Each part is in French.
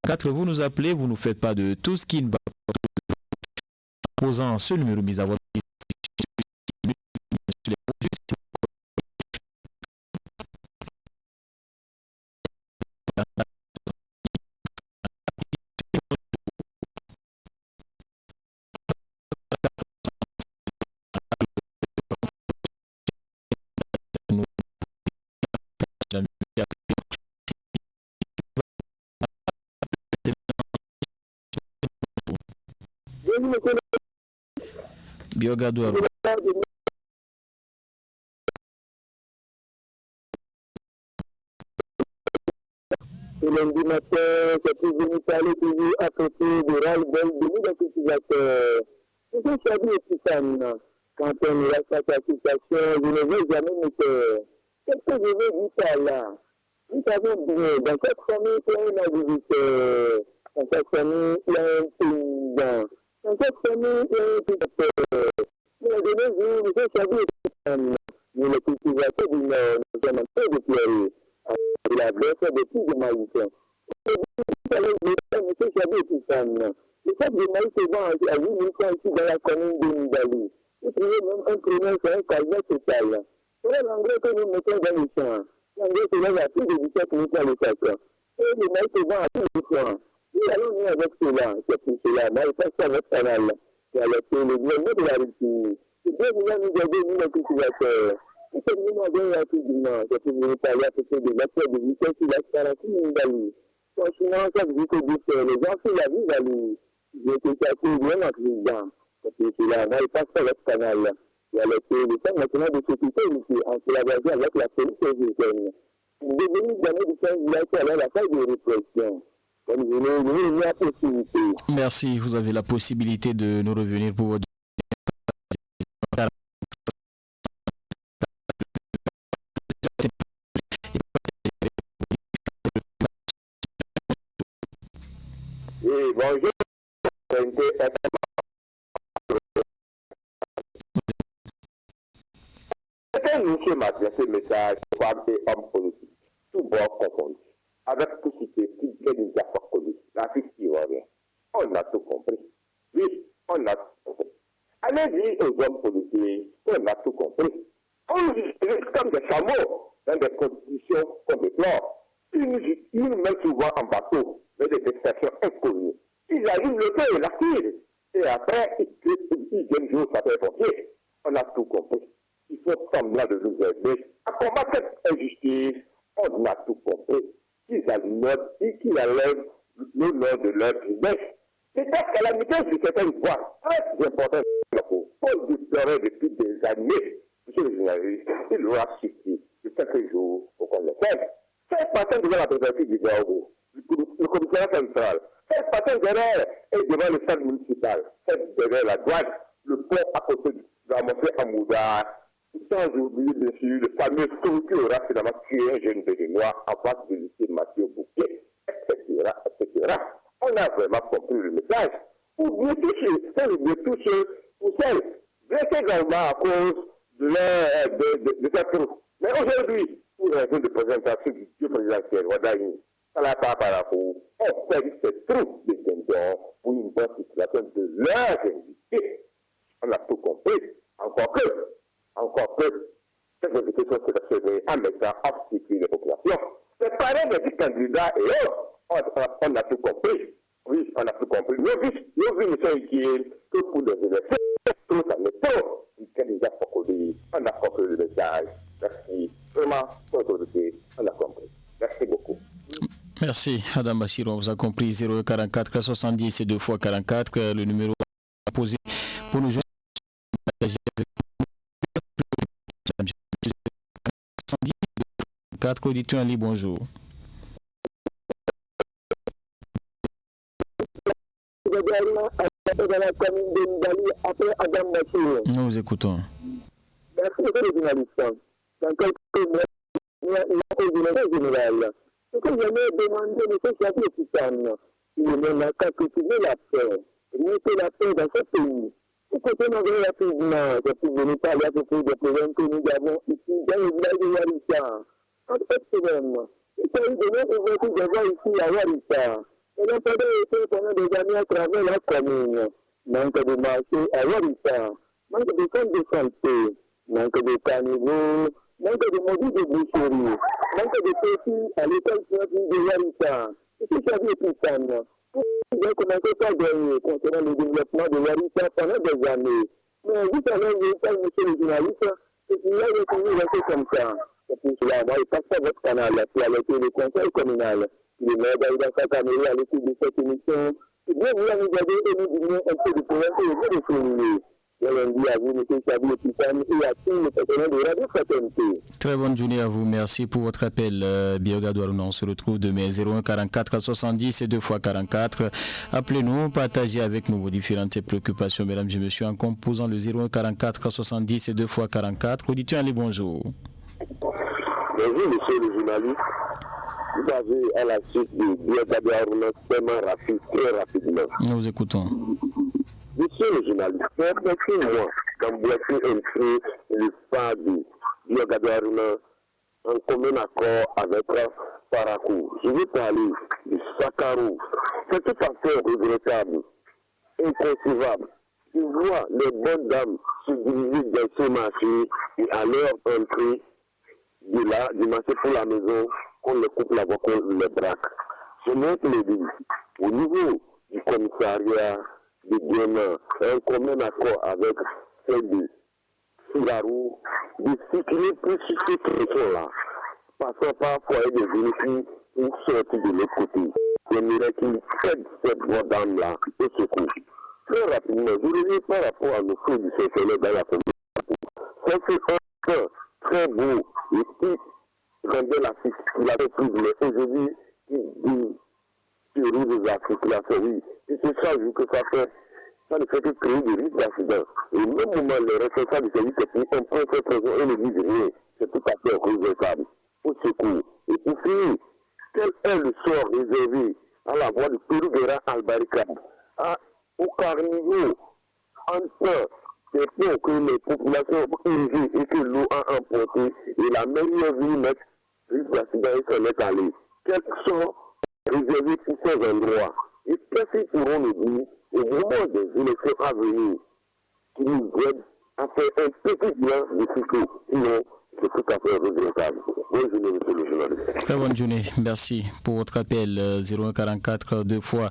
4, vous nous appelez, vous nous faites pas de tout ce qui ne va pas en posant ce numéro mis à votre Biogadouaro. Et lundi matin, c'est pour venir parler toujours à côté de ras-le-bol de l'identificateur. C'est ce que je dis aussi, quand on est à cette situation, je ne veux jamais me taire. Qu'est-ce que je veux dire par là? Vous savez bien, dans cette famille, il y a un agriculteur. Dans cette famille, il y a un paysan. Dans cette famille, il y a un cultivateur. Mais de nos jours, nous sommes nous les cultivateurs du Nord, nous sommes en train de pleurer. De la baisse de plus de maïs. Et monsieur Chabé tout ça. Le sac de maïs se vend à 8 000 francs ici dans la commune de Nidali. Vous trouvez même un premier sur un calvaire total. C'est l'engrais que nous mettons dans les champs. L'engrais se vend à plus de 17 000 francs le sac. Et le maïs se vend à 10 000 francs. Nous allons venir avec cela. C'est pour cela. Maïs, ça c'est notre canal. C'est avec le bien de la Russie. C'est bien nous aider, nous les cultivateurs. C'est nous avons rapidement, c'est pour nous parler à côté de l'acteur de vitesse sur la Sparaki Nidali. Franchement, ça veut dire que les gens font la vie d'aller. J'ai été chassé bien en président. C'est pour cela, on n'arrive pas à faire notre canal. Il y a le temps maintenant de s'occuper ici, en collaboration avec la police américaine. Nous devons jamais de faire une relation avec la phase de répression. Merci, vous avez la possibilité de nous revenir pour votre bonjour. C'est monsieur m'a adressé ce message pour femmes et hommes politiques, tout bord confondus, avec tout ce qui est des affaires politiques, la fille qui va rien. On a tout compris. Oui, on a tout compris. Allez dire aux hommes politiques, on a tout compris. On nous utilise comme des chameaux dans des conditions qu'on déplore. Ils nous mettent souvent en bateau, mais des destinations inconnues. Ils allument le feu et la tirent. Et après, ils viennent jouer au sapeur-pompier. On a tout compris. Il faut semblant de nous aider à combattre cette injustice. On a tout compris. Qu'ils enlèvent le nom de leur business. C'est cette calamité sur certaines voies très importantes pour déplorer depuis des années. Monsieur le journaliste, il aura suffi de quelques jours pour qu'on le fasse. Cette personne devant la préfecture du Gao, le commissariat central, cette personne derrière et devant le stade municipal, cette derrière la douane, le pont à côté de la montée à Mouda, sans oublier bien sûr le fameux trou qui aura finalement tué un jeune béninois en face de lycée Mathieu Bouquet, etc., etc. On a vraiment compris le message. Pour bien toucher, pour celles blessées également à cause de cette trou. Mais aujourd'hui, pour raison de présentation du Dieu présidentiel, Wadaï, à la part par rapport, on fait cette trou de dindons pour une bonne situation de leurs invités. On a tout compris. Encore que, cette invitation se fait en mettant en sécurité les populations. C'est pareil des petits candidats et autres. On a tout compris. Oui, on a tout compris. Nos vies ne sont utiles que pour les élections. Tout ça n'est trop. On a compris le message. Merci. Vraiment, pour l'autorité, on a compris. Merci beaucoup. Merci, Adam Bassiro. On vous a compris. 044 70 et 2 fois 44. Le numéro posé pour nous joindre. 4 auditeurs en ligne, bonjour. Nous vous écoutons. Merci, monsieur le journaliste. Dans quelques mois, il y a une générale. Ce que j'aimerais demander, M. Chabi Titane, il n'a qu'à cultiver la paix. Remettez la paix dans ce pays. Vous continuez rapidement, je peux venir parler à propos des problèmes que nous avons ici dans le village de Yarissa. En fait, c'est même, il s'agit de notre ouverture de voir ici à Yarissa. On a pas de pendant des années à travers la commune. Manque de marché à Warissa, manque de centres de santé, manque de caniveaux, manque de modules de boucherie, manque de petits à l'école de Warissa. Et tout ça vient tout ça. J'ai commencé par gagner concernant le développement de Warissa pendant des années. Mais vous savez, monsieur le journaliste, et puis là, il est toujours resté comme ça. Et pour cela, moi, il passe par votre canal, qui a été le conseil communal. Il est maire dans sa caméra à l'écoute de cette émission. Et bien, vous allez regarder et nous donner un peu de progrès et de souligner. Je lundi à vous, M. Chabi et Pisani, et à tous les partenaires de Radio Fraternité. Très bonne journée à vous. Merci pour votre appel. Bioga Douarouna, on se retrouve demain 01 44 70 et 2 fois 44. Appelez-nous, partagez avec nous vos différentes préoccupations, mesdames et messieurs, en composant le 01 44 70 et 2 fois 44. Auditeur, allez, bonjour. Bonjour, monsieur le journaliste. Vous avez à la suite de Bioga Douarouna tellement rapide, très rapidement. Nous vous écoutons. Monsieur le journaliste, permettez-moi d'emboîter un peu le pas de Bioga Douarouna en commun accord avec Parakou. Je veux parler du Sakaro. C'est tout à fait regrettable, inconcevable. Je vois les bonnes dames se diriger dans ce marché et à leur entrée de là, du marché pour la maison, qu'on les coupe la voie, qu'on les braque. Je note les dit, au niveau du commissariat de Guénin, un commun accord avec celle de Sigarou, de circuler plus sur ces questions-là, passant par foyer de véhicules pour sortir de l'autre côté. J'aimerais qu'ils aident cette voie dame-là au secours. Très rapidement, je reviens par rapport à nos feux du Saint-Hélène dans la commune. Ça, c'est un point très beau et qui rendait la circulation plus, mais aujourd'hui, il théorie des articulations, oui. Et c'est ça, vu que ça ne fait que créer des risques d'accident. Et au même moment, les responsables du service technique ont pris cette raison et ne disent rien. C'est tout à fait regrettable. Au secours. Et pour finir, quel est le sort réservé à la voie de Pérou-Guerra Albaricab, au carnivore, en temps c'est pour que les populations érigées et que l'eau a emporté et la meilleure vie mettre risque d'accident et se mettre à l'aise. Quels sont réservés pour ces endroits? Et qu'est-ce qu'ils pourront nous dire au moment des élections à venir qui nous aident à faire un petit bilan de cycle? Sinon, c'est tout à fait regrettable. Bonne journée, monsieur le journaliste. Très bonne journée. Merci pour votre appel. 01 44 2 fois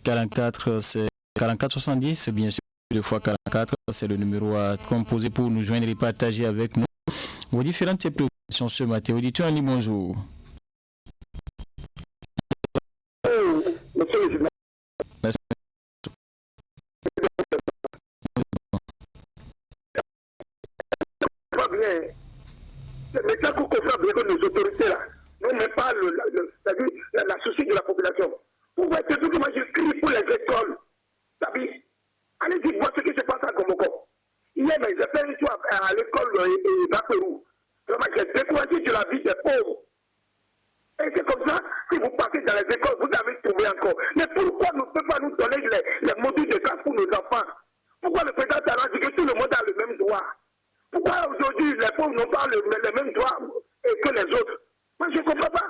44, c'est 44 70, bien sûr. 2 fois 44, c'est le numéro à composer pour nous joindre et partager avec nous vos différentes préoccupations ce matin. Auditeur Ali, bonjour. Monsieur le journaliste. Merci. Pas bien. Mais ça qu'on confie bien que nos autorités là, non mais pas la souci de la population. Vous voyez tout que moi je crie pour les écoles. Allez-y voir ce qui se passe à Komoko. Hier, mais j'ai fait une fois à l'école d'Apérou. Vraiment, j'ai découragé de la vie des pauvres. Et c'est comme ça, si vous partez dans les écoles, vous avez trouvé encore. Mais pourquoi ne peut pas nous donner les modules de classe pour nos enfants? Pourquoi le président Talon dit que tout le monde a le même droit? Pourquoi aujourd'hui les pauvres n'ont pas les mêmes droits que les autres? Moi, je ne comprends pas.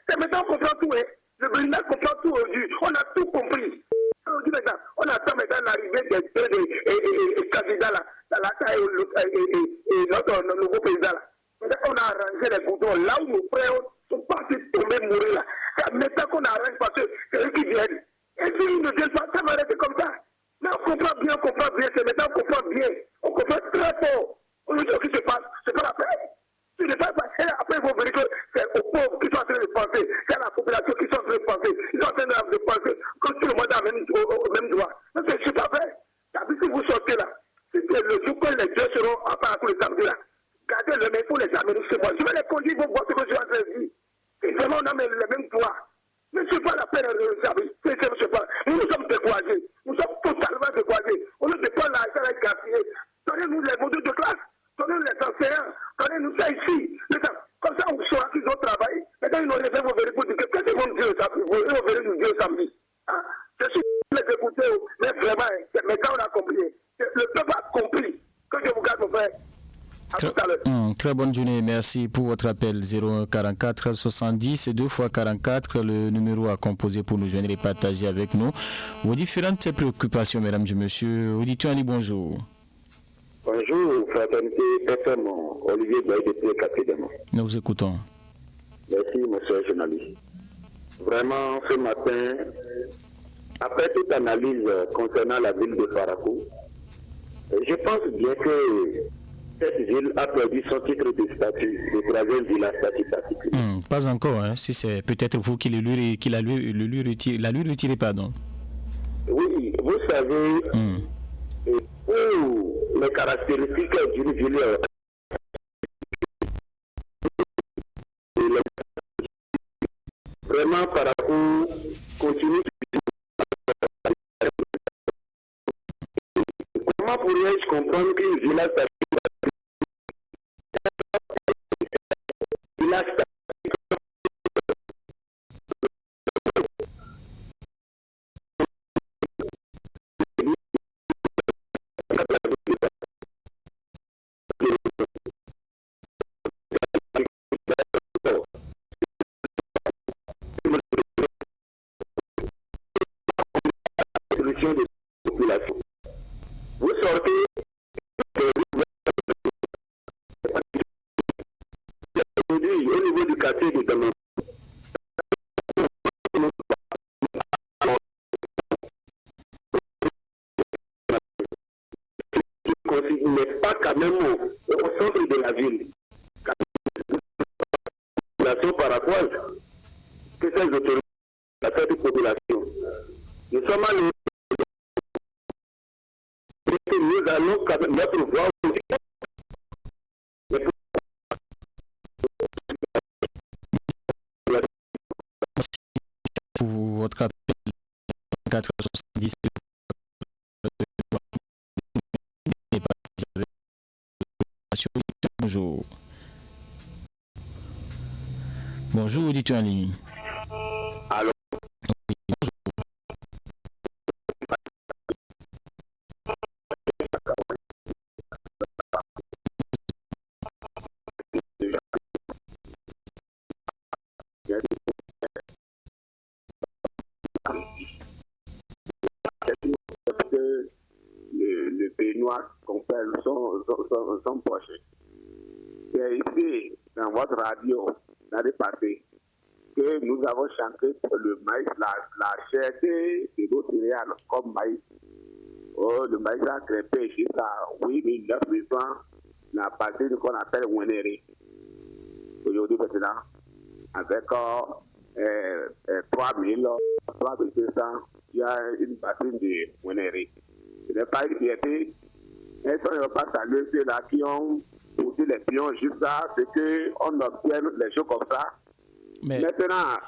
C'est maintenant qu'on comprend tout. Le président comprend tout aujourd'hui. On a tout compris. On attend maintenant l'arrivée des candidats là, dans la taille et notre nouveau président là. On a arrangé les boutons là où nos frères sont partis tomber mourir là. C'est maintenant qu'on arrange parce que c'est eux qui viennent. Et s'ils ne viennent pas, ça va rester comme ça. Mais on comprend bien, c'est maintenant qu'on comprend bien. On comprend très fort. Aujourd'hui, ce qui se passe, c'est pas la peine. Ce n'est pas ça. Et après, il faut vérifier que c'est aux pauvres qui sont en train de penser, c'est à la population qui sont en train de penser. Ils sont en train de penser que tout le monde a au même droit. Mais c'est pas vrai. Si vous sortez là, si c'est le jour que les dieux seront à part tous les samedis là, gardez le même pour les amener chez moi. Je vais les conduire pour voir ce que je suis en train de dire. Et vraiment, on a les mêmes droits. Mais ce n'est pas la peine de le savoir. Nous sommes découragés. Nous sommes totalement découragés. On ne peut pas l'argent à gaspiller. Donnez-nous les modules de classe. Donnez-nous les enseignants. Donnez-nous ça ici. Comme ça, on saura qu'ils ont travaillé. Maintenant, ils n'ont rien fait, vous verrez pour dire qu'est-ce qu'ils vont dire samedi. Vous verrez nous dire samedi. Je suis les écouter, mais vraiment, mais quand on a compris, le peuple a compris que je vous garde mon frère. tout à l'heure. Très bonne journée. Merci pour votre appel. 01 44 70 et 2 fois 44, le numéro à composer pour nous joindre et partager avec nous vos différentes préoccupations, mesdames et messieurs. Auditeur Ali, bonjour. Bonjour, fraternité, FM, Olivier Boy de Capédément. Nous vous écoutons. Merci, monsieur le journaliste. Vraiment, ce matin, après toute analyse concernant la ville de Parakou, je pense bien que cette ville a perdu son titre de statut, de troisième ville à statut particulier. Pas encore, hein. Si c'est peut-être vous qui l'a lui retiré, pardon. Oui, vous savez, pour les caractéristiques d'une ville, vraiment Parakou continue. Comment pourrais-je comprendre qu'une village de population. Vous sortez aujourd'hui au niveau du quartier de Damain. Il n'est pas quand même au centre de la ville. La population paraguaise, que ces autorités, la population. Nous sommes allés. Nous allons quand même notre voix pour votre appel 470. Bonjour. Bonjour, auditeur en ligne. Alors, le Béninois qu'on fait son poche. C'est ici, dans votre radio, l'année passée, que nous avons chanté pour le maïs, la cherté de nos céréales comme maïs. Oh, le maïs a crépé jusqu'à 8 000, 9 000 francs, la partie qu'on appelle Weneri. Aujourd'hui, maintenant, avec 3 200, il y a une partie de Weneri. Ce n'est pas une fierté. Elles ne sont pas saluées ceux-là qui ont poussé les pions jusqu'à ce qu'on obtienne les choses comme ça. Maintenant,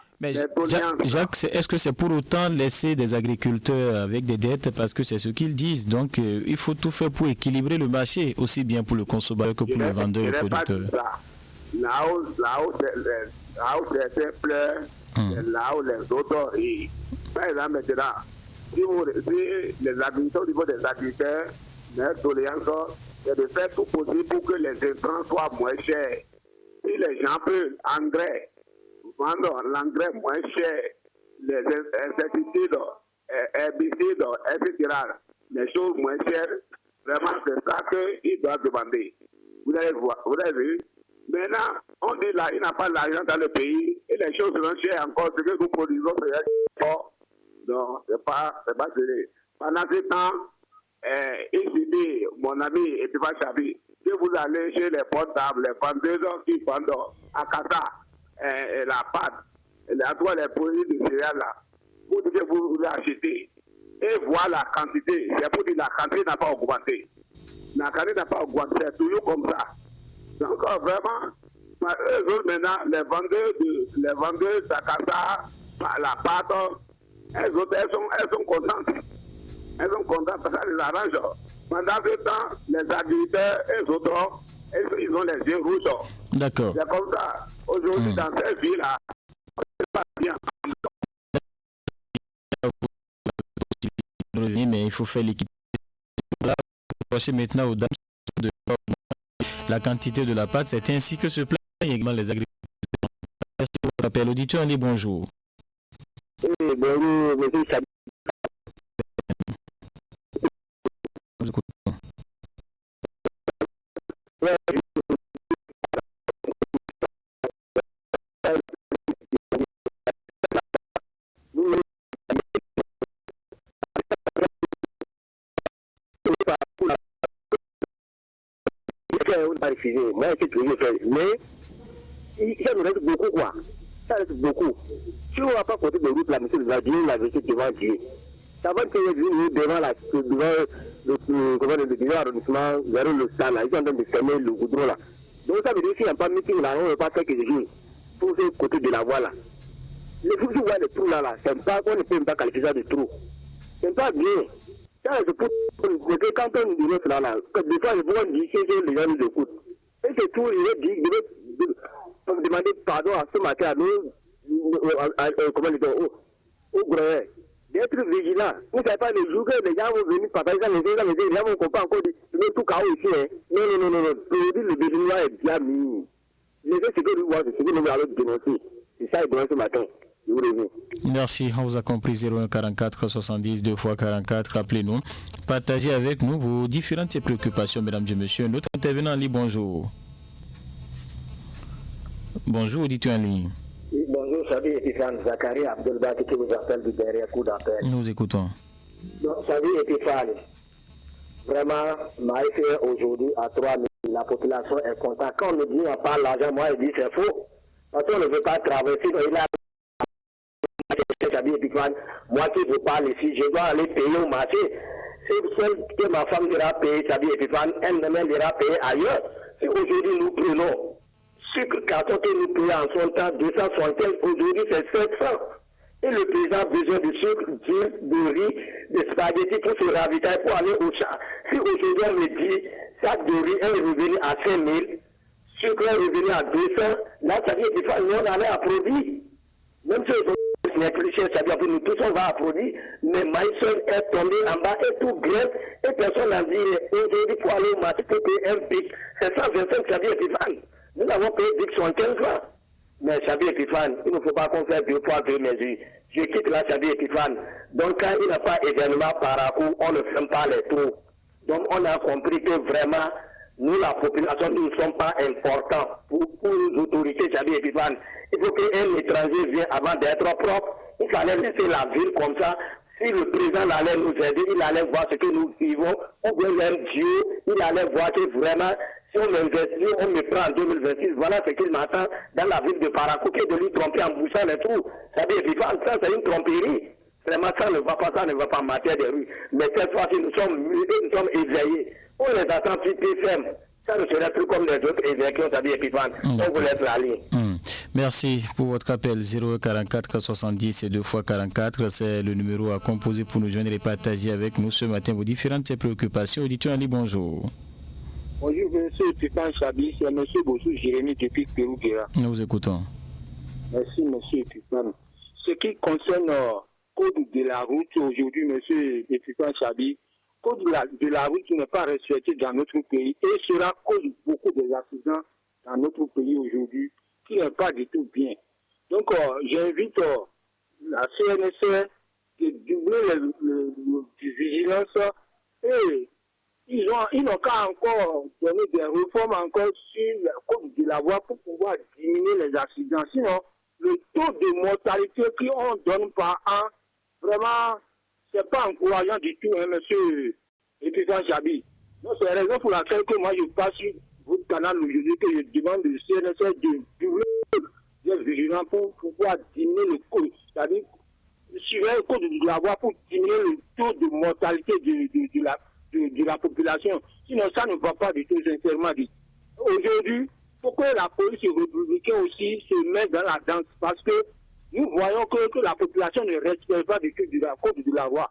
Jacques, est-ce que c'est pour autant laisser des agriculteurs avec des dettes, parce que c'est ce qu'ils disent. Donc, il faut tout faire pour équilibrer le marché, aussi bien pour le consommateur que pour le vendeur et le producteur. Là où certains pleurent, c'est là où les autres rient. Par exemple, maintenant, si les agriculteurs, au niveau des agriculteurs, notre doléance, c'est de faire tout possible pour que les intrants soient moins chers. Si les gens peuvent vendre l'engrais moins cher, les insecticides, herbicides, etc., les choses moins chères, vraiment c'est ça qu'ils doivent demander. Vous avez vu? Maintenant, on dit là, il n'a pas d'argent dans le pays et les choses seront chères encore. Ce que nous produisons, c'est fort. Non, c'est pas serré. Pendant ce temps, ici dit, mon ami Etiba Chabi, si vous allez chez les portables, les vendeurs qui vendent à Kata, la pâte, les produits de céréales là, vous devez vous acheter et voir la quantité. C'est pour dire la quantité n'a pas augmenté. La quantité n'a pas augmenté, c'est toujours comme ça. Donc vraiment, eux autres maintenant, les vendeurs d'Akata, la pâte, elles sont contentes. Elles sont contentes parce que ça les arrange. Pendant ce temps, les agriculteurs, eux autres, ils ont les yeux rouges. D'accord. C'est comme ça. Aujourd'hui, dans cette ville-là, c'est pas bien. Mais il faut faire l'équité. Là, passer maintenant aux dames de la quantité de la pâte. C'est ainsi que se plaignent également les agriculteurs. Merci pour votre appel. Auditeur, dit bonjour. Oui, bonjour, monsieur Chabi. Moi, c'est toujours fait. Mais ça nous reste beaucoup, quoi. Ça reste beaucoup. Si on ne va pas compter de route, la monsieur va dire la vérité devant Dieu. Ça va être devant le arrondissement, vers le stade, là. Ils sont en train de fermer le goudron, là. Donc ça veut dire qu'il n'y a pas de meeting, là, on ne va pas faire quelque chose pour ce côté de la voie, là. Le fou, tu vois les trous, là, c'est pas, on ne peut pas qualifier ça de trou. C'est pas bien. Ça, c'est pour que quand on dit cela, là, des fois, je vois dire que les gens nous écoutent. Et c'est tout, il est dit, demander pardon à ce matin à nous, comment dire, au grenier, d'être vigilants. Vous ne savez pas les jours que les gens vont venir partager ça, les gens vont comprendre encore tout chaos ici. Hein. Non. Aujourd'hui, le Béninois est bien mis. Je sais ce que nous voyons, c'est ce que nous allons dénoncer. C'est ça, il dénonce ce matin. Merci, on vous a compris. 01 44 70 2 x 44. Appelez-nous, partagez avec nous vos différentes préoccupations, mesdames et messieurs. Notre intervenant en ligne, bonjour. Bonjour, dites-vous en ligne. Oui, bonjour, Chabi Epiphane, Zachary Abdelbaki qui vous appelle du derrière coup d'appel. Nous écoutons. Donc, Chabi Epiphane, vraiment, Maïfé aujourd'hui à 3 000, la population est contente. Quand on me dit on n'a pas l'argent, moi je dis c'est faux. Parce qu'on ne veut pas traverser, il a Chabi Epiphane, moi qui vous parle ici, je dois aller payer au marché. C'est celle que ma femme ira payer, Chabi Epiphane, elle-même ira payer ailleurs. Si aujourd'hui nous prenons sucre carton que nous payons en son temps 275, aujourd'hui c'est 700. Et le président a besoin de sucre, d'huile, de riz, de spaghettis pour se ravitailler, pour aller au chat. Si aujourd'hui on me dit, sac de riz est revenu à 5 000, sucre est revenu à 200, là ça veut dire que nous on allait applaudir. Même si ce n'est plus cher, ça veut dire que nous tous on va applaudir, mais Maïson est tombé en bas et tout grève, et personne n'a dit, aujourd'hui pour aller au marché pour payer un pic, c'est 125, ça veut dire que nous avons payé 10 francs. Mais Chabi Epiphane, il ne faut pas qu'on fasse 2 poids 2 mesures. Je quitte la Chabi Epiphane. Donc quand il n'y a pas événement par où on ne ferme pas les trous. Donc on a compris que vraiment, nous la population, nous ne sommes pas importants pour les autorités Chabi Epiphane. Il faut qu'un étranger vienne avant d'être propre. Il fallait laisser la ville comme ça. Si le président allait nous aider, il allait voir ce que nous vivons. On veut même Dieu, il allait voir que vraiment, si on investit, on me prend en 2026, voilà ce qu'il m'attend dans la ville de Parakou, que de lui tromper en bouchant les trous. Ça veut dire, ça c'est une tromperie. Vraiment, ça ne va pas, ça ne va pas en matière de rue. Mais cette fois-ci, nous sommes éveillés. On les attend plus fermes. Ça ne serait plus comme les autres éveillés qui ont dit Epiphane. On vous laisse la ligne. Merci pour votre appel. 044 70 et 2 x 44. C'est le numéro à composer pour nous joindre et partager avec nous ce matin vos différentes préoccupations. Auditeur Ali, bonjour. Bonjour, monsieur Epiphane Chabi, c'est monsieur Bossou Jérémy depuis Pérou-Guéra. Nous vous écoutons. Merci, monsieur Epiphane. Ce qui concerne le code de la route, aujourd'hui, monsieur Epiphane Chabi, le code de la route n'est pas respecté dans notre pays et cela cause beaucoup d'accidents dans notre pays aujourd'hui, qui n'est pas du tout bien. Donc, j'invite la CNSR de doubler la vigilance et ils n'ont qu'à encore donner des réformes encore sur le code de la voie pour pouvoir diminuer les accidents. Sinon, le taux de mortalité qu'on donne par an, vraiment, c'est pas encourageant du tout, hein, monsieur Epiphane Chabi. Donc, c'est la raison pour laquelle que moi je passe sur votre canal aujourd'hui que je demande au CNSR de doubler les vigilants pour pouvoir diminuer le code. C'est-à-dire, suivre le code de la voie pour diminuer le taux de mortalité de la population. Sinon, ça ne va pas du tout, sincèrement dit. Aujourd'hui, il faut que la police républicaine aussi se mette dans la danse parce que nous voyons que la population ne respecte pas du tout de la code de la voie.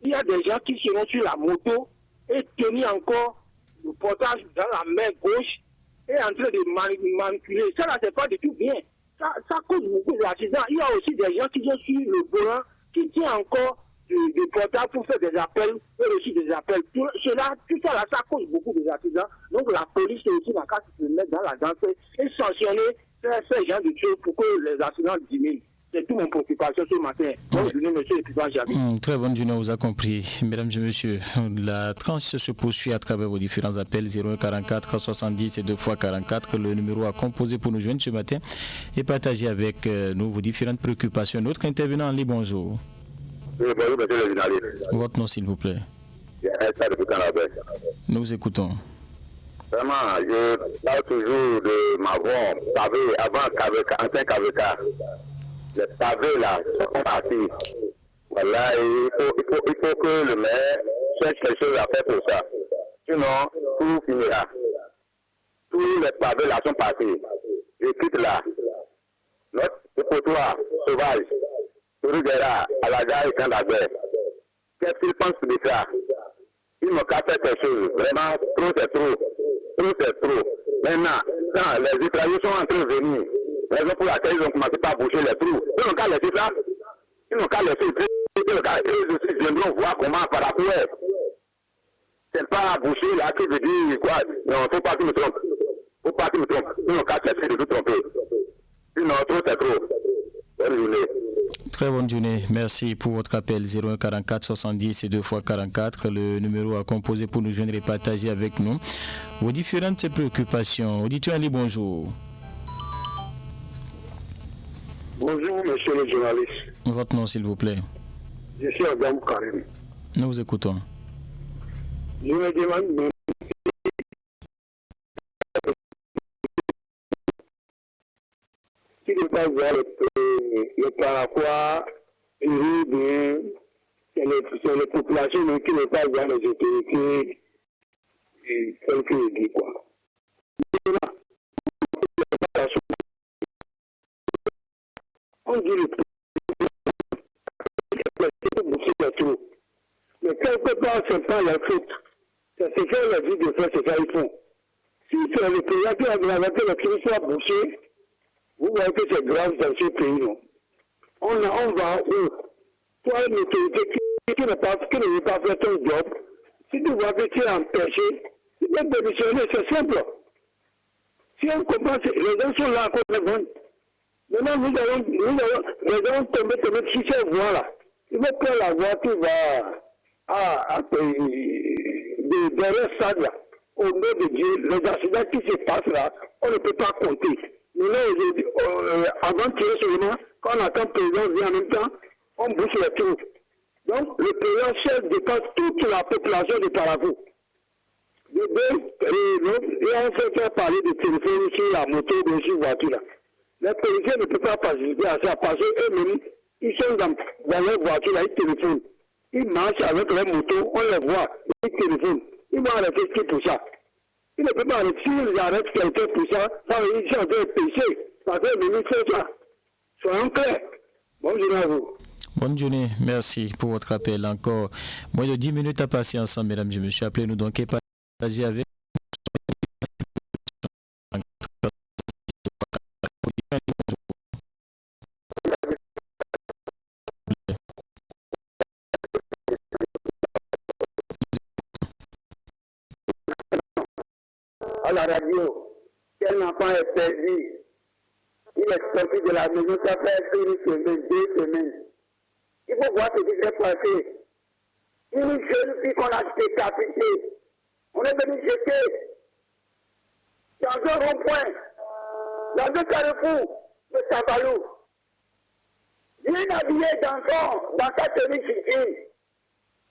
Il y a des gens qui seront sur la moto et tenir encore le portage dans la main gauche et en train de manipuler. Ça, là, c'est pas du tout bien. Ça cause beaucoup d'accidents. Il y a aussi des gens qui sont sur le volant qui tiennent encore des portables pour faire des appels et aussi des appels. Tout ça là, ça cause beaucoup d'accidents. Donc la police est aussi dans le cas de se mettre dans la danse et sanctionner ces gens de Dieu pour que les accidents diminuent. C'est toute mon préoccupation ce matin. Bonne journée, monsieur Epifan Jabi. Très bonne journée, on vous a compris. Mesdames et messieurs, la tranche se poursuit à travers vos différents appels 0144 70 et 2 fois 44. Le numéro à composer pour nous joindre ce matin et partager avec nous vos différentes préoccupations. Notre intervenant en ligne, bonjour. Oui, bonjour, monsieur le journaliste. Votre nom, s'il vous plaît. Nous vous écoutons. Vraiment, je parle toujours de ma voix. Vous savez, avant en tant qu'avocat, les pavés là sont partis. Voilà, il faut que le maire cherche quelque chose à faire pour ça. Sinon, tout finira. Tous les pavés là sont partis. Et quitte là. Notre potoir sauvage, Tourigera, à la gare et Kandagbe. Qu'est-ce qu'il pense de ça? Il me casse quelque chose. Vraiment, trop c'est trop. Trop c'est trop. Maintenant, quand les Israéliens sont en train de venir, raison pour laquelle ils ont commencé par boucher les trous. Ils n'ont qu'à laisser ça. Ils n'ont qu'à laisser eux aussi viendront voir comment par rapport. C'est pas boucher là qui veut dire quoi. Non, faut pas qu'ils me trompent. Faut pas qu'ils me trompent. Ils n'ont qu'à chercher de tout tromper. Sinon, trop c'est trop. Bonne journée. Très bonne journée. Merci pour votre appel 0144 70 et 2 fois 44. Le numéro à composer pour nous joindre et partager avec nous vos différentes préoccupations. Auditeur Ali, bonjour. Bonjour, monsieur le journaliste. Votre nom, s'il vous plaît. Je suis Adam Karim. Nous vous écoutons. Je me demande qui ne pas voir le paraquois et c'est les populations qui ne pas voir les autorités telles que je dis quoi. On dit le tout. Mais quelque part, c'est pas la faute. C'est ce qu'elle a dit de faire, c'est ça qu'ils font. Si c'est le pays qui a gravité le pays soit bouché, vous voyez que c'est grave dans ce pays, non? On va où? Toi, une autorité qui ne veut pas faire ton job, si tu vois que tu es empêché, tu peux démissionner, c'est simple. Si on comprend, les gens sont là à cause de vous. Maintenant, nous allons tomber sur cette voie-là. Il faut que la voie qui va derrière ça, là, au nom de Dieu, les accidents qui se passent là, on ne peut pas compter. Mais là, avant-hier seulement, quand on attend le président vient en même temps, on bouche les trous. Donc, le président chef dépasse toute la population de Parakou. Et on fait faire parler de téléphone sur la moto ou sur la voiture. Les policiers ne peuvent pas participer à ça parce qu'eux-mêmes, ils sont dans leur voiture, là, ils téléphonent. Ils marchent avec leur moto, on les voit, ils téléphonent. Ils vont arrêter qui pour ça? Ils ne peuvent pas arrêter. S'ils arrêtent quelqu'un pour ça, ça veut dire qu'ils sont en train de pécher. Parce qu'eux-mêmes, ils font ça. Soyons clairs. Bonne journée à vous. Bonne journée, merci pour votre appel. Encore moins de 10 minutes à passer ensemble, mesdames et messieurs. Appelez-nous donc et partagez avec à la radio, quel enfant est perdu. Il est sorti de la maison, ça fait une semaine, 2 semaines. Il faut voir ce qui s'est passé. Une jeune fille qu'on a décapitée. On est venu jeter dans un rond-point, dans un carrefour de Sabalou. Bien habillé dans sa tenue chrétienne.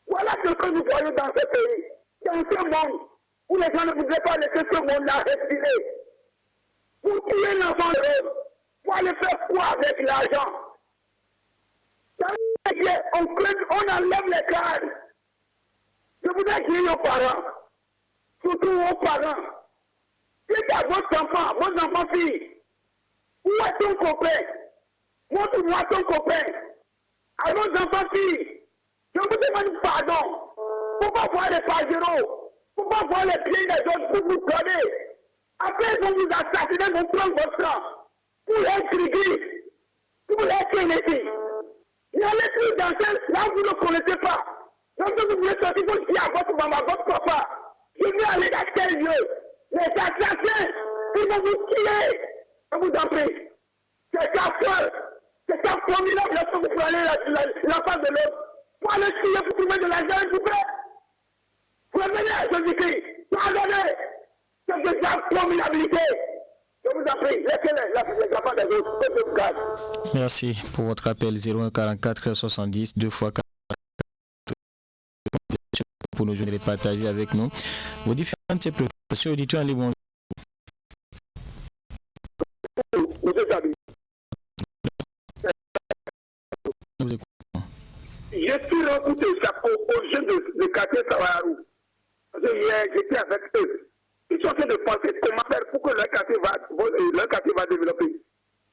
Voilà ce que nous voyons dans ce pays, dans ce monde, où les gens ne voudraient pas laisser ce monde-là respirer. Pour tuer l'enfant heureux, pour aller faire quoi avec l'argent? On enlève les cadres. Je voudrais dire aux parents, surtout aux parents, dites à vos enfants filles, où est ton copain? Montre-moi ton copain. À vos enfants filles, je vous demande pardon. Pour pas voir les pageros, pour pas voir les pieds des autres pour vous donner. Après, ils vont vous assassiner, ils vont prendre votre sang. Pour l'intriguer, pour l'intriguer. N'allez plus dans là où vous ne connaissez pas. Donc vous voulez sortir, vous dites à votre maman, votre papa, je vais aller dans quel lieu? Les assassins, ils vont vous tuer. Je vous en prie. C'est affreux. C'est abominable lorsque vous prenez la face de l'autre. Pour aller tuer, pour trouver de l'argent, s'il vous plaît. Revenez à Jésus-Christ. Pardonnez. C'est des abominabilités. Je vous en prie, laissez les enfants des autres. Je vous garde. Merci pour votre appel 01 44 70 2 fois 4 pour nous joindre et partager avec nous vos différentes préoccupations. Auditeurs, les bons. Nous écoutons. Je suis rencontré chapeau aux jeunes de quartier Sawarou. Parce que hier, j'étais avec eux. Ils sont en train de penser comment faire pour que leur quartier va développer.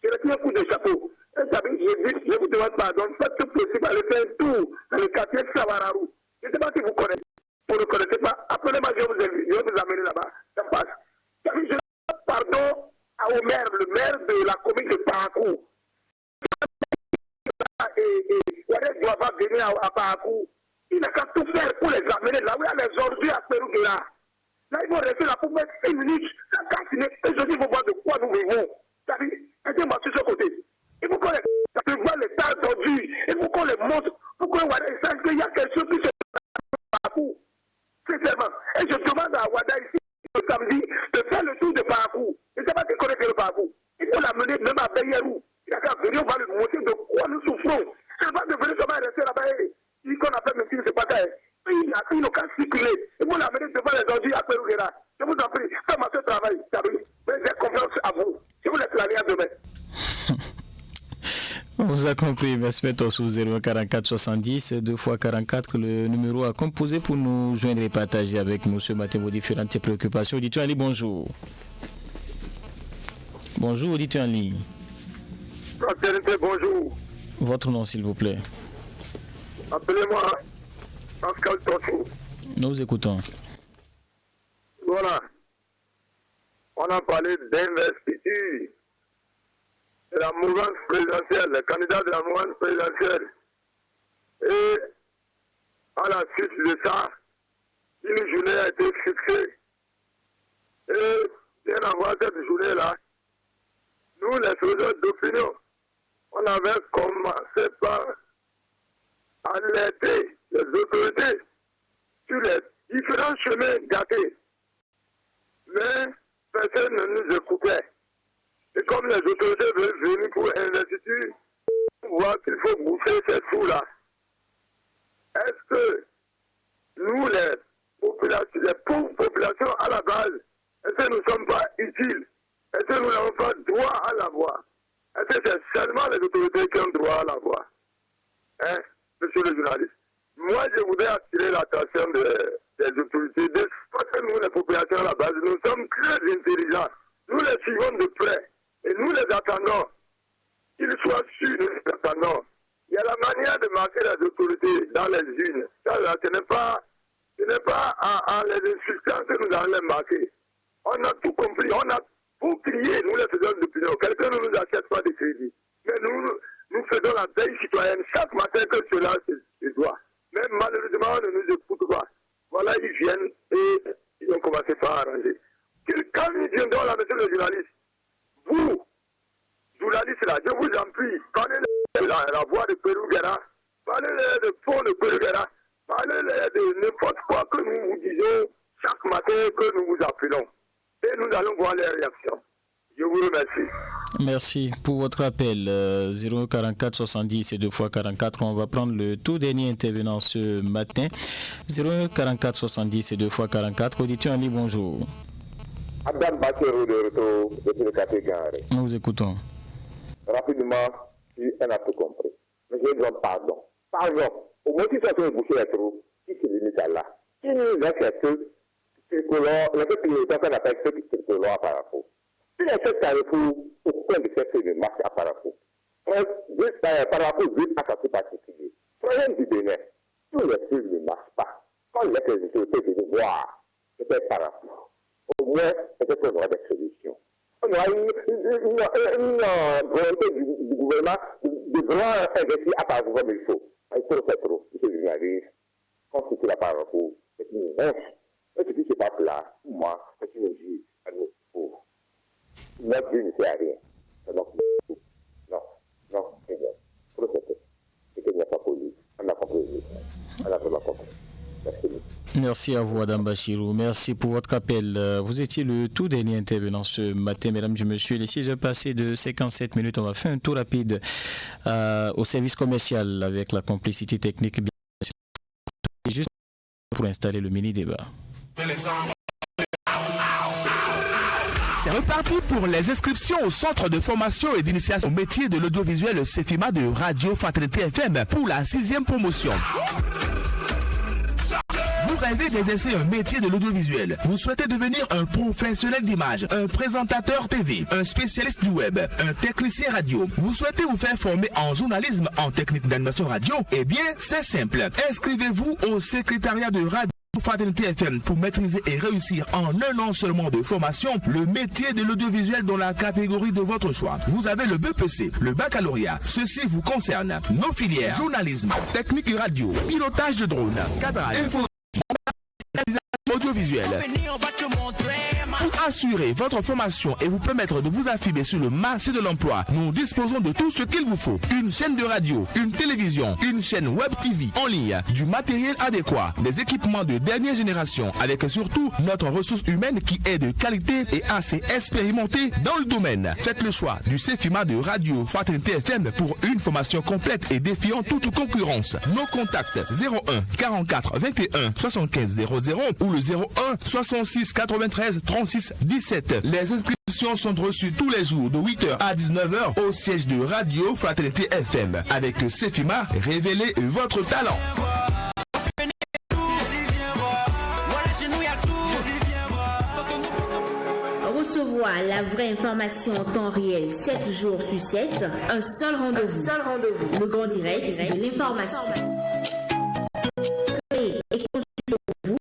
Je retire un coup de chapeau. Je vous demande pardon. Faites tout possible à aller faire un tour dans le quartier Sawarou. Je ne sais pas si vous connaissez. Vous ne connaissez pas. Appelez-moi, je vais vous amener là-bas. Ça passe. Je demande pardon au maire, le maire de la commune de Parakou. Et Wadé doit venir à Parakou. Il n'a qu'à tout faire pour les amener là où il y a les ordures à Pérouguera. Là, ils vont rester là pour mettre 1 minute, ça casse. Et je dis, vous voyez de quoi nous vivons. C'est-à-dire, aidez-moi sur ce côté. Il faut qu'on les voit les tas d'ordures. Il faut qu'on les montre pour qu'on sache qu'il y a quelque chose qui se passe Parakou. Sincèrement. Et je demande à Wada ici, le samedi, de faire le tour de Parakou. Je ne sais pas si vous connaissez le Parakou. Il faut l'amener même à Beyerou. Il a qu'à venir, on va lui montrer de quoi nous souffrons. C'est pas de venir seulement rester là-bas. Ce qu'on appelle même si c'est pas ça. Il n'a qu'à circuler. Il faut l'amener devant les ordures à Pérouguera. Je vous en prie, faites-moi ce travail. Mais j'ai confiance à vous. Je vous laisse la ligne demain. On vous a compris. Merci à sous 044 70 2 fois 44 le numéro à composer pour nous joindre et partager avec nous ce matin vos différentes préoccupations. Auditeur en ligne, bonjour. Bonjour, auditeur en ligne. Bonjour. Votre nom, s'il vous plaît. Appelez-moi Pascal Tochou. Nous vous écoutons. Voilà. On a parlé d'investiture de la mouvance présidentielle, les candidats de la mouvance présidentielle. Et à la suite de ça, une journée a été fixée. Et bien avant cette journée-là, nous, les faiseurs d'opinion, on avait commencé par alerter les autorités sur les différents chemins gâtés. Mais personne ne nous écoutait. Et comme les autorités veulent venir pour investiture, on voit qu'il faut bouffer ces trous-là. Est-ce que nous, les pauvres populations à la base, est-ce que nous ne sommes pas utiles? Est-ce que nous n'avons pas droit à la voix? Est-ce que c'est seulement les autorités qui ont droit à la voix? Hein, monsieur le journaliste? Moi, je voudrais attirer l'attention des autorités. Parce que nous, les populations à la base, nous sommes très intelligents. Nous les suivons de près. Et nous les attendons. Qu'ils soient sûrs, nous les attendons. Il y a la manière de marquer les autorités dans les unes. Ça, là, ce n'est pas en les insultant que nous allons les marquer. On a tout compris. On a pour crier, nous les faisons d'opinion. Quelqu'un ne nous achète pas de crédit. Mais nous faisons la veille citoyenne chaque matin que cela se doit. Mais malheureusement, on ne nous écoute pas. Voilà, ils viennent et ils ont commencé par arranger. Quand ils viendront là, monsieur le journaliste, vous, journalistes là, je vous en prie, parlez la voix de Pérouguera, parlez de fond de Pérouguera, parlez de n'importe quoi que nous vous disons chaque matin que nous vous appelons. Et nous allons voir les réactions. Je vous remercie. Merci pour votre appel. 044 70 et 2 fois 44. On va prendre le tout dernier intervenant ce matin. 044 70 et 2 fois 44. Auditeur en ligne, bonjour. Adam Bassero de retour depuis le quartier Gare. Nous vous écoutons. Rapidement, on a tout compris. Mais je demande pardon. Pardon. Au moins, si ça peut boucher les trous, qui se limite à là. Qui nous a fait que le fait que qu'on appelle ceux qui circulent à Parakou. Si les faits Carrefour, au point de faire une marche à Parakou. Parakou vit à quartier particulier. Problème du Bénin, tous les films ne marchent pas. Quand les autorités viennent voir, c'est Parakou. Au moins, peut-être qu'on aura des solutions. On aura une volonté du gouvernement de vraiment investir à Parakou comme il faut. Il faut le faire trop. Il faut le réaliser. quand c'était la parole pour, c'est une honte. Et ce qui se passe là, pour moi, c'est une injure à nos pauvres. Notre vie ne sert à rien. Donc, non, c'est bien. Procédez. C'est qu'il n'y a pas police. On n'a pas police. On n'a pas compris. Merci. Merci à vous, Adam Bachirou. Merci pour votre appel. Vous étiez le tout dernier intervenant ce matin, mesdames et messieurs. Les 6 heures passées de 57 minutes. On va faire un tour rapide au service commercial avec la complicité technique. Juste pour installer le mini-débat. C'est reparti pour les inscriptions au centre de formation et d'initiation au métier de l'audiovisuel CEFIMA de Radio Fraternité FM pour la 6e promotion. Vous rêvez d'exercer un métier de l'audiovisuel. Vous souhaitez devenir un professionnel d'image, un présentateur TV, un spécialiste du web, un technicien radio. Vous souhaitez vous faire former en journalisme, en technique d'animation radio? Eh bien, c'est simple. Inscrivez-vous au secrétariat de Radio Fraternité FM pour maîtriser et réussir en un an seulement de formation le métier de l'audiovisuel dans la catégorie de votre choix. Vous avez le BPC, le baccalauréat. Ceci vous concerne. Nos filières: journalisme, technique radio, pilotage de drone, cadrage, audiovisuel. Pour assurer votre formation et vous permettre de vous affirmer sur le marché de l'emploi, nous disposons de tout ce qu'il vous faut. Une chaîne de radio, une télévision, une chaîne web TV en ligne, du matériel adéquat, des équipements de dernière génération, avec surtout notre ressource humaine qui est de qualité et assez expérimentée dans le domaine. Faites le choix du CEFIMA de Radio Fraternité FM pour une formation complète et défiant toute concurrence. Nos contacts: 01 44 21 75 00 ou le 01 66 93 36 17. Les inscriptions sont reçues tous les jours de 8h à 19h au siège de Radio Fraternité FM. Avec CEFIMA, révélez votre talent. Recevoir la vraie information en temps réel 7 jours sur 7, un seul rendez-vous. Le grand direct de l'information. Créé et conçu pour vous,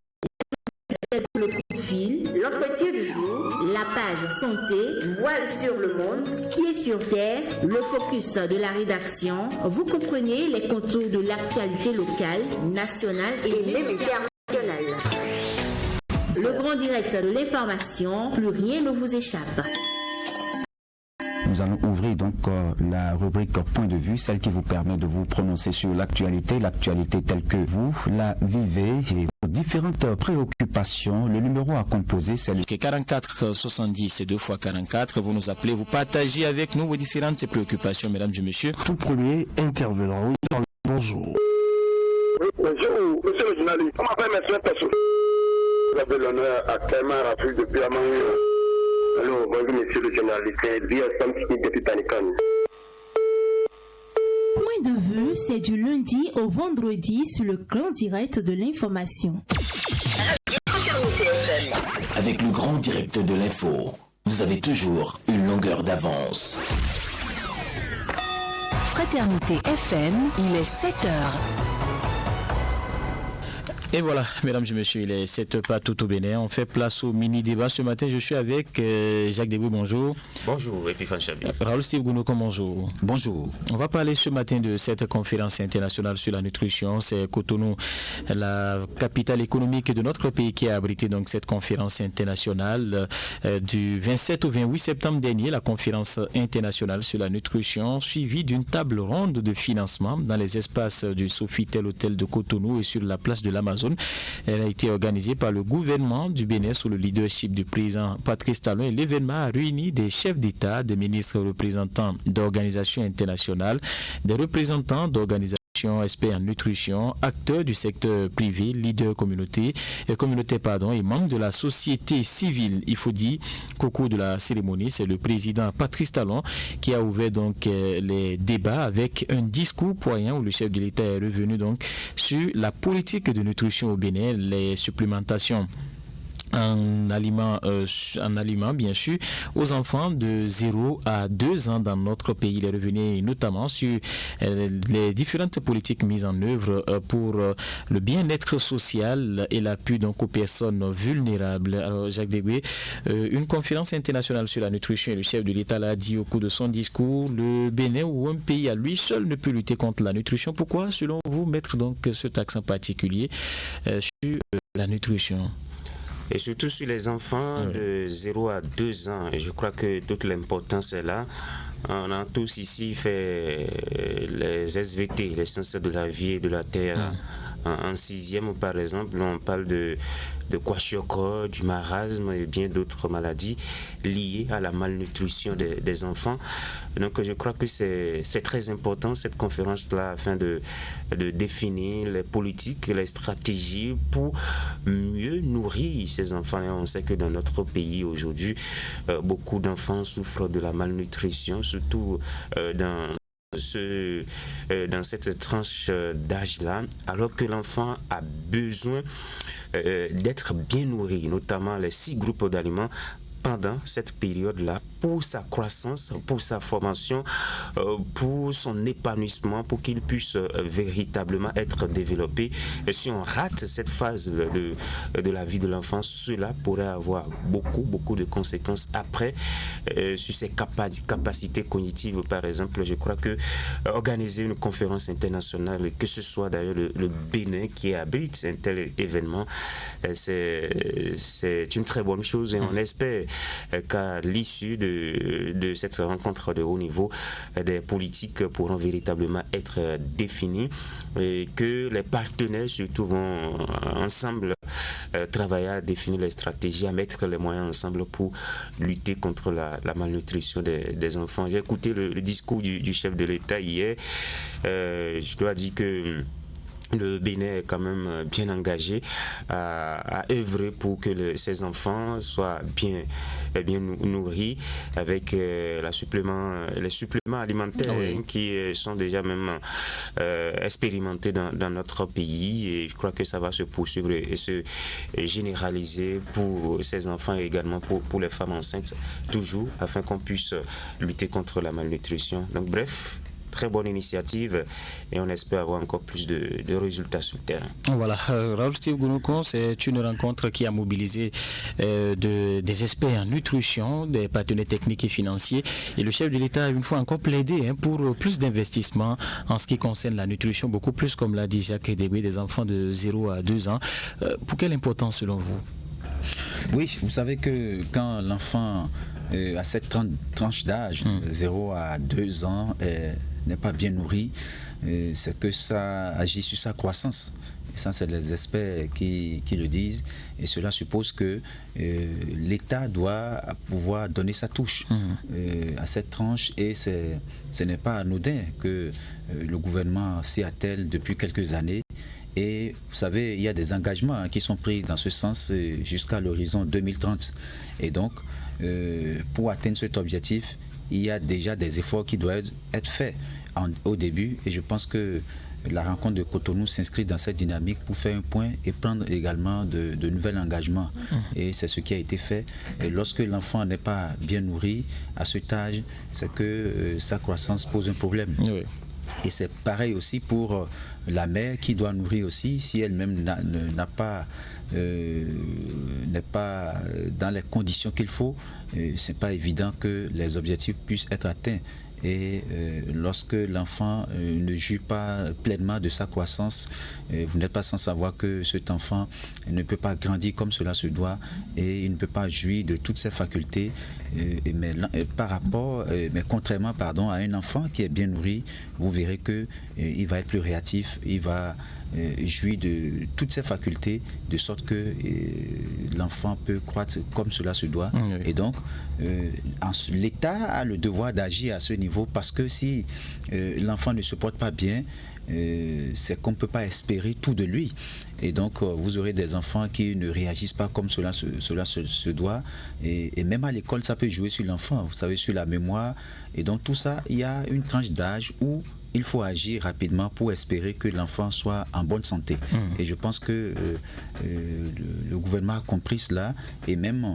le coup de fil, l'entretien du jour, la page santé, voile sur le monde, pied sur terre, le focus de la rédaction. Vous comprenez les contours de l'actualité locale, nationale et même internationale. Le grand direct de l'information, plus rien ne vous échappe. Nous allons ouvrir donc la rubrique Point de vue, celle qui vous permet de vous prononcer sur l'actualité telle que vous la vivez et vos différentes préoccupations. Le numéro à composer, c'est le 44 70 et 2 fois 44. Vous nous appelez, vous partagez avec nous vos différentes préoccupations, mesdames et messieurs. Tout premier intervenant. Oui, bonjour. Oui, bonjour, monsieur le journaliste. On m'appelle M. Tassou. Vous avez l'honneur à Clément Raful depuis Amangou. Allô, bonjour monsieur le journaliste, c'est Biosam depuis Panican. Point de vue, c'est du lundi au vendredi sur le grand direct de l'information. Avec le grand direct de l'info, vous avez toujours une longueur d'avance. Fraternité FM, il est 7h. Et voilà, mesdames et messieurs, il est 7h pas tout au Bénin. On fait place au mini-débat. Ce matin, je suis avec Jacques Debouy, bonjour. Bonjour, Epiphane Chabi. Raoul Steve Gounoko, bonjour. Bonjour. On va parler ce matin de cette conférence internationale sur la nutrition. C'est Cotonou, la capitale économique de notre pays, qui a abrité donc cette conférence internationale du 27 au 28 septembre dernier. La conférence internationale sur la nutrition, suivie d'une table ronde de financement dans les espaces du Sofitel Hôtel de Cotonou et sur la place de l'Amazon. Elle a été organisée par le gouvernement du Bénin sous le leadership du président Patrice Talon, et l'événement a réuni des chefs d'État, des ministres représentants d'organisations internationales, des représentants d'organisations experts en nutrition, acteurs du secteur privé, leaders communautaires et membres de la société civile. Il faut dire qu'au cours de la cérémonie, c'est le président Patrice Talon qui a ouvert donc les débats avec un discours poignant où le chef de l'État est revenu donc sur la politique de nutrition au Bénin, les supplémentations en aliment bien sûr aux enfants de 0 à 2 ans dans notre pays. Il est revenu notamment sur les différentes politiques mises en œuvre pour le bien-être social et l'appui donc aux personnes vulnérables. Alors Jacques Degbé, une conférence internationale sur la nutrition, et le chef de l'État l'a dit au cours de son discours, le Bénin ou un pays à lui seul ne peut lutter contre la nutrition. Pourquoi, selon vous, mettre donc cet accent particulier sur la nutrition? Et surtout sur les enfants de 0 à 2 ans. Et je crois que toute l'importance est là. On a tous ici fait les SVT, les sciences de la vie et de la terre. En 6e, par exemple, on parle de kwashiorkor, du marasme et bien d'autres maladies liées à la malnutrition des enfants. Donc je crois que c'est très important cette conférence-là afin de définir les politiques, les stratégies pour mieux nourrir ces enfants. Et on sait que dans notre pays aujourd'hui, beaucoup d'enfants souffrent de la malnutrition, surtout dans cette tranche d'âge-là, alors que l'enfant a besoin d'être bien nourri, notamment les 6 groupes d'aliments pendant cette période-là, pour sa croissance, pour sa formation, pour son épanouissement, pour qu'il puisse véritablement être développé. Et si on rate cette phase de la vie de l'enfant, cela pourrait avoir beaucoup de conséquences après sur ses capacités cognitives. Par exemple, je crois que organiser une conférence internationale, que ce soit d'ailleurs le Bénin qui abrite un tel événement, c'est une très bonne chose, et on espère qu'à l'issue de cette rencontre de haut niveau, des politiques pourront véritablement être définies et que les partenaires surtout vont ensemble travailler à définir les stratégies, à mettre les moyens ensemble pour lutter contre la malnutrition des enfants. J'ai écouté le discours du chef de l'État hier. Je dois dire que le Bénin est quand même bien engagé à œuvrer pour que ces enfants soient bien nourris avec les suppléments alimentaires qui sont déjà même expérimentés dans notre pays, et je crois que ça va se poursuivre et se généraliser pour ces enfants et également pour les femmes enceintes, toujours afin qu'on puisse lutter contre la malnutrition. Donc bref, très bonne initiative, et on espère avoir encore plus de résultats sur le terrain. Voilà, Raoul Steve Gounouko, c'est une rencontre qui a mobilisé des experts en nutrition, des partenaires techniques et financiers, et le chef de l'État a une fois encore plaidé pour plus d'investissements en ce qui concerne la nutrition, beaucoup plus, comme l'a dit Jacques Degbé, des enfants de 0 à 2 ans. Pour quelle importance selon vous? Oui, vous savez que quand l'enfant a cette tranche d'âge, 0 à 2 ans, n'est pas bien nourri, c'est que ça agit sur sa croissance. Et ça, c'est les experts qui le disent. Et cela suppose que l'État doit pouvoir donner sa touche à cette tranche. Et ce n'est pas anodin que le gouvernement s'y attelle depuis quelques années. Et vous savez, il y a des engagements qui sont pris dans ce sens jusqu'à l'horizon 2030. Et donc, pour atteindre cet objectif, il y a déjà des efforts qui doivent être faits au début, et je pense que la rencontre de Cotonou s'inscrit dans cette dynamique pour faire un point et prendre également de nouveaux engagements. Et c'est ce qui a été fait. Et lorsque l'enfant n'est pas bien nourri à cet âge, c'est que sa croissance pose un problème. Oui. Et c'est pareil aussi pour la mère qui doit nourrir aussi, si elle-même n'est pas dans les conditions qu'il faut, c'est pas évident que les objectifs puissent être atteints. Et lorsque l'enfant ne jouit pas pleinement de sa croissance, vous n'êtes pas sans savoir que cet enfant ne peut pas grandir comme cela se doit, et il ne peut pas jouir de toutes ses facultés. Mais contrairement à un enfant qui est bien nourri, vous verrez que il va être plus réactif, il va jouir de toutes ses facultés, de sorte que l'enfant peut croître comme cela se doit. Et donc l'État a le devoir d'agir à ce niveau, parce que si l'enfant ne se porte pas bien, c'est qu'on ne peut pas espérer tout de lui. Et donc vous aurez des enfants qui ne réagissent pas comme cela se doit, et même à l'école ça peut jouer sur l'enfant, vous savez, sur la mémoire. Et donc tout ça, il y a une tranche d'âge où il faut agir rapidement pour espérer que l'enfant soit en bonne santé. Et je pense que le gouvernement a compris cela, et même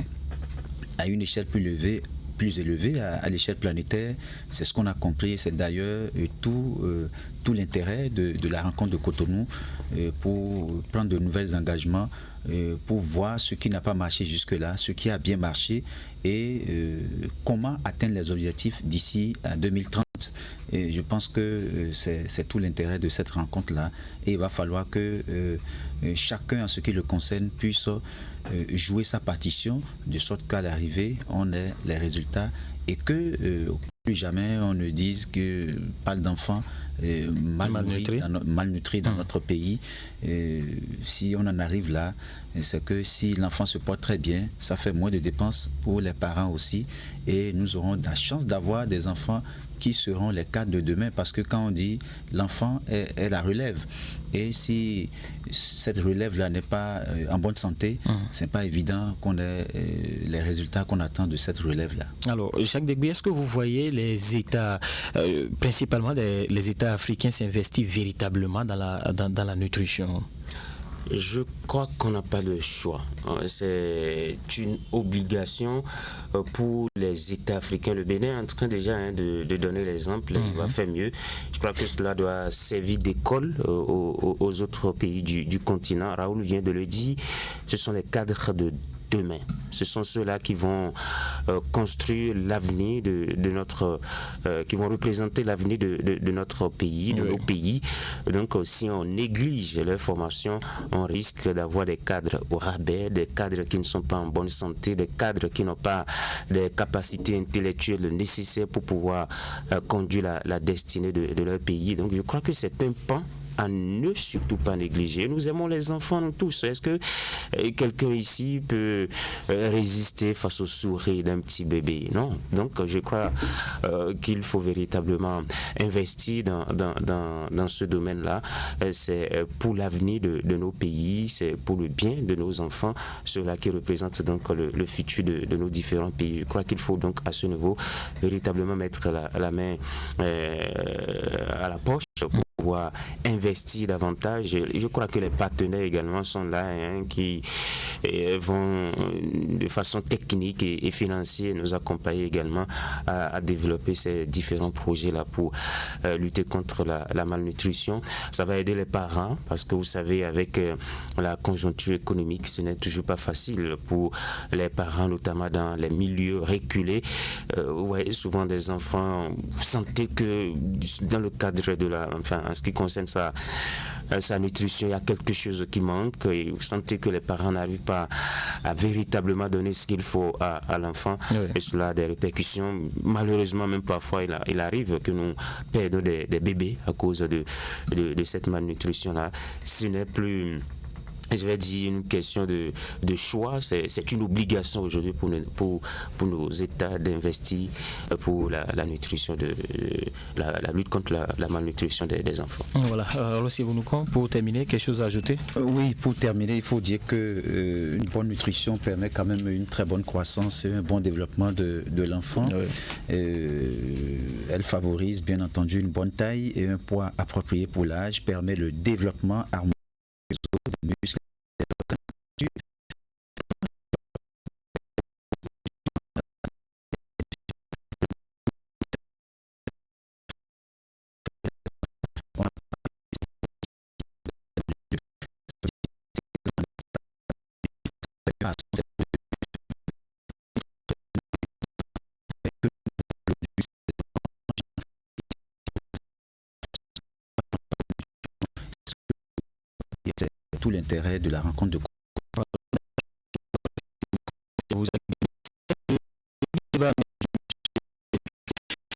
à une échelle plus élevée, à l'échelle planétaire. C'est ce qu'on a compris. C'est d'ailleurs tout l'intérêt de la rencontre de Cotonou, pour prendre de nouveaux engagements, pour voir ce qui n'a pas marché jusque-là, ce qui a bien marché, et comment atteindre les objectifs d'ici à 2030. Et je pense que c'est tout l'intérêt de cette rencontre-là. Et il va falloir que chacun, en ce qui le concerne, puisse jouer sa partition, de sorte qu'à l'arrivée, on ait les résultats, et que plus jamais on ne dise que pas d'enfants malnutris dans notre pays. Si on en arrive là, c'est que si l'enfant se porte très bien, ça fait moins de dépenses pour les parents aussi, et nous aurons la chance d'avoir des enfants qui seront les cadres de demain, parce que quand on dit l'enfant est la relève, et si cette relève-là n'est pas en bonne santé, c'est pas évident qu'on ait les résultats qu'on attend de cette relève-là. Alors, Jacques Degby, est-ce que vous voyez les États, principalement les États africains, s'investir véritablement dans la nutrition? Je crois qu'on n'a pas le choix. C'est une obligation pour les États africains. Le Bénin est en train déjà de donner l'exemple. Il va faire mieux. Je crois que cela doit servir d'école aux autres pays du continent. Raoul vient de le dire. Ce sont les cadres de demain. Ce sont ceux-là qui vont construire l'avenir de notre, qui vont représenter l'avenir de notre pays, de nos pays. Donc, si on néglige leur formation, on risque d'avoir des cadres au rabais, des cadres qui ne sont pas en bonne santé, des cadres qui n'ont pas les capacités intellectuelles nécessaires pour pouvoir conduire la destinée de leur pays. Donc, je crois que c'est un pan à ne surtout pas négliger. Nous aimons les enfants, nous tous. Est-ce que quelqu'un ici peut résister face au sourire d'un petit bébé? Non. Donc, je crois qu'il faut véritablement investir dans ce domaine-là. C'est pour l'avenir de nos pays, c'est pour le bien de nos enfants, ceux-là qui représentent donc le futur de nos différents pays. Je crois qu'il faut donc à ce niveau véritablement mettre la main à la poche pour pouvoir investir davantage. Je crois que les partenaires également sont là, qui vont de façon technique et financière nous accompagner également à développer ces différents projets-là pour lutter contre la malnutrition. Ça va aider les parents, parce que vous savez, avec la conjoncture économique, ce n'est toujours pas facile pour les parents, notamment dans les milieux reculés. Vous voyez souvent des enfants, vous sentez que dans le cadre de en ce qui concerne sa nutrition, il y a quelque chose qui manque, et vous sentez que les parents n'arrivent pas à véritablement donner ce qu'il faut à l'enfant, et cela a des répercussions. Malheureusement, même parfois il arrive que nous perdons des bébés à cause de cette malnutrition-là. Ce n'est plus, je vais dire, une question de choix, c'est une obligation aujourd'hui pour nos États d'investir pour la nutrition, la lutte contre la malnutrition des enfants. Voilà. Alors, si vous nous comptez, pour terminer, quelque chose à ajouter? Oui, pour terminer, il faut dire que une bonne nutrition permet quand même une très bonne croissance et un bon développement de l'enfant. Elle favorise bien entendu une bonne taille et un poids approprié pour l'âge, permet le développement harmonieux des muscles. Tout l'intérêt de la rencontre de